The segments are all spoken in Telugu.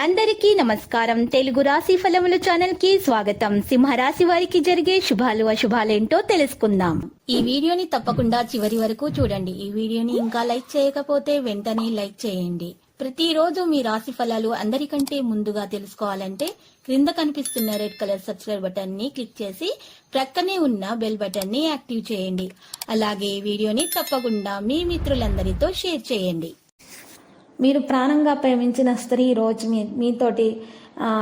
అందరికీ నమస్కారం. తెలుగు రాశి ఫలముల ఛానల్ కి స్వాగతం. సింహరాశి వారికి జరిగే శుభాలు అశుభాలేంటో తెలుసుకుందాం. ఈ వీడియోని తప్పకుండా చివరి వరకు చూడండి. ఈ వీడియోని ఇంకా లైక్ చేయకపోతే వెంటనే లైక్ చేయండి. ప్రతిరోజు మీ రాశి ఫలాలు అందరికంటే ముందుగా తెలుసుకోవాలంటే క్రింద కనిపిస్తున్న రెడ్ కలర్ సబ్స్క్రైబ్ బటన్ ని క్లిక్ చేసి ప్రక్కనే ఉన్న బెల్ బటన్ ని యాక్టివ్ చేయండి. అలాగే ఈ వీడియోని తప్పకుండా మీ మిత్రులందరితో షేర్ చేయండి. మీరు ప్రాణంగా ప్రేమించిన స్త్రీ ఈరోజు మీతోటి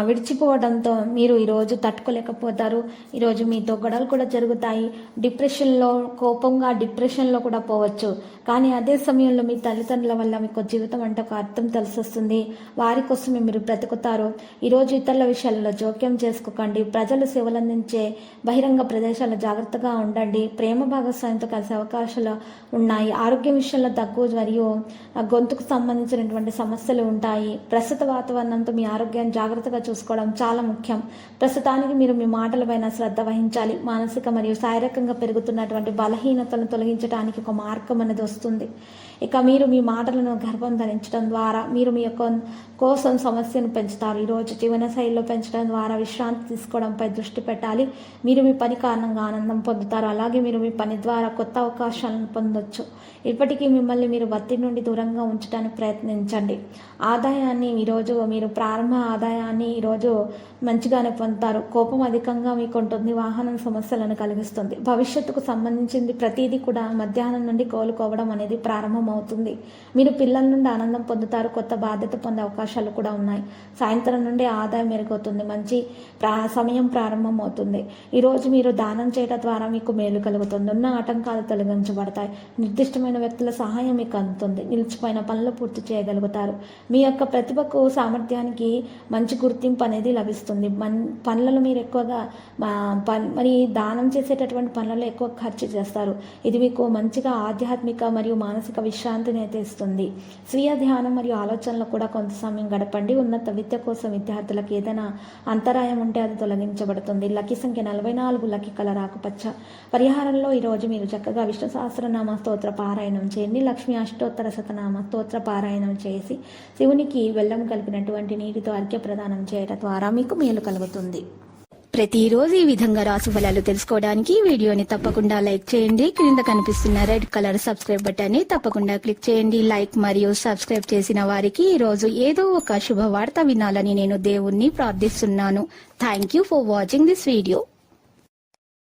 విడిచిపోవడంతో మీరు ఈరోజు తట్టుకోలేకపోతారు. ఈరోజు మీతో గొడవలు కూడా జరుగుతాయి. డిప్రెషన్లో డిప్రెషన్లో కూడా పోవచ్చు. కానీ అదే సమయంలో మీ తల్లిదండ్రుల వల్ల మీకు జీవితం అంటే ఒక అర్థం తెలిసొస్తుంది. వారి కోసమే మీరు బ్రతుకుతారు. ఈరోజు ఇతరుల విషయాలలో జోక్యం చేసుకోకండి. ప్రజలు సేవలు అందించే బహిరంగ ప్రదేశాల్లో జాగ్రత్తగా ఉండండి. ప్రేమ భాగస్వామ్యంతో కలిసే అవకాశాలు ఉన్నాయి. ఆరోగ్యం విషయంలో దగ్గు మరియు గొంతుకు సంబంధించినటువంటి సమస్యలు ఉంటాయి. ప్రస్తుత వాతావరణంతో మీ ఆరోగ్యాన్ని జాగ్రత్తగా చూసుకోవడం చాలా ముఖ్యం. ప్రస్తుతానికి మీరు మీ మాటలపైన శ్రద్ధ వహించాలి. మానసిక మరియు శారీరకంగా పెరుగుతున్నటువంటి బలహీనతలను తొలగించడానికి ఒక మార్గం అనేది వస్తుంది. ఇక మీరు మీ మాటలను గర్వం ధరించడం ద్వారా మీరు మీ కోసం సమస్యను పెంచుతారు. ఈరోజు జీవన శైలిలో పెంచడం ద్వారా విశ్రాంతి తీసుకోవడంపై దృష్టి పెట్టాలి. మీరు మీ పని కారణంగా ఆనందం పొందుతారు. అలాగే మీరు మీ పని ద్వారా కొత్త అవకాశాలను పొందొచ్చు. ఇప్పటికీ మిమ్మల్ని మీరు ఒత్తిడి నుండి దూరంగా ఉంచడానికి ప్రయత్నించండి. ఆదాయాన్ని ఈరోజు మీరు ప్రారంభ ఆదాయాన్ని ఈరోజు మంచిగానే పొందుతారు. కోపం అధికంగా మీకు ఉంటుంది. వాహనం సమస్యలను కలిగిస్తుంది. భవిష్యత్తుకు సంబంధించింది ప్రతిదీ కూడా మధ్యాహ్నం నుండి కోలుకోవడం అనేది ప్రారంభం అవుతుంది. మీరు పిల్లల నుండి ఆనందం పొందుతారు. కొత్త బాధ్యత పొందే అవకాశాలు కూడా ఉన్నాయి. సాయంత్రం నుండి ఆదాయం మెరుగవుతుంది. మంచి సమయం ప్రారంభం అవుతుంది. ఈరోజు మీరు దానం చేయడం ద్వారా మీకు మేలు కలుగుతుంది. ఉన్న ఆటంకాలు తొలగించబడతాయి. నిర్దిష్టమైన వ్యక్తుల సహాయం మీకు అందుతుంది. నిలిచిపోయిన పనులు పూర్తి చేయగలుగుతారు. మీ యొక్క ప్రతిభకు సామర్థ్యానికి మంచి గుర్తింపు అనేది లభిస్తుంది. పనులలో మీరు ఎక్కువగా మరి దానం చేసేటటువంటి పనులలో ఎక్కువ ఖర్చు చేస్తారు. ఇది మీకు మంచిగా ఆధ్యాత్మిక మరియు మానసిక విశ్రాంతిని అయితే ఇస్తుంది. స్వీయ ధ్యానం మరియు ఆలోచనలు కూడా కొంత సమయం గడపండి. ఉన్నత విద్య కోసం విద్యార్థులకు ఏదైనా అంతరాయం ఉంటే అది తొలగించబడుతుంది. లక్కీ సంఖ్య 44, లక్కీ కలర్ ఆకుపచ్చ. పరిహారంలో ఈరోజు మీరు చక్కగా విష్ణు సహస్రనామ స్తోత్ర పారాయణం చేయండి. లక్ష్మీ అష్టోత్తర శతనామ స్తోత్ర పారాయణం చేసి శివునికి బెల్లం కలిపినటువంటి నీటితో అర్ఘ్య ప్రదానం చేయడం ద్వారా మీకు మేలు కలుగుతుంది. ప్రతిరోజు ఈ విధంగా రాశి ఫలాలు తెలుసుకోవడానికి వీడియోని తప్పకుండా లైక్ చేయండి. క్రింద కనిపిస్తున్న రెడ్ కలర్ సబ్స్క్రైబ్ బటన్ ని తప్పకుండా క్లిక్ చేయండి. లైక్ మరియు సబ్స్క్రైబ్ చేసిన వారికి ఈ రోజు ఏదో ఒక శుభవార్త వినాలని నేను దేవుణ్ణి ప్రార్థిస్తున్నాను. Thank you for watching this video.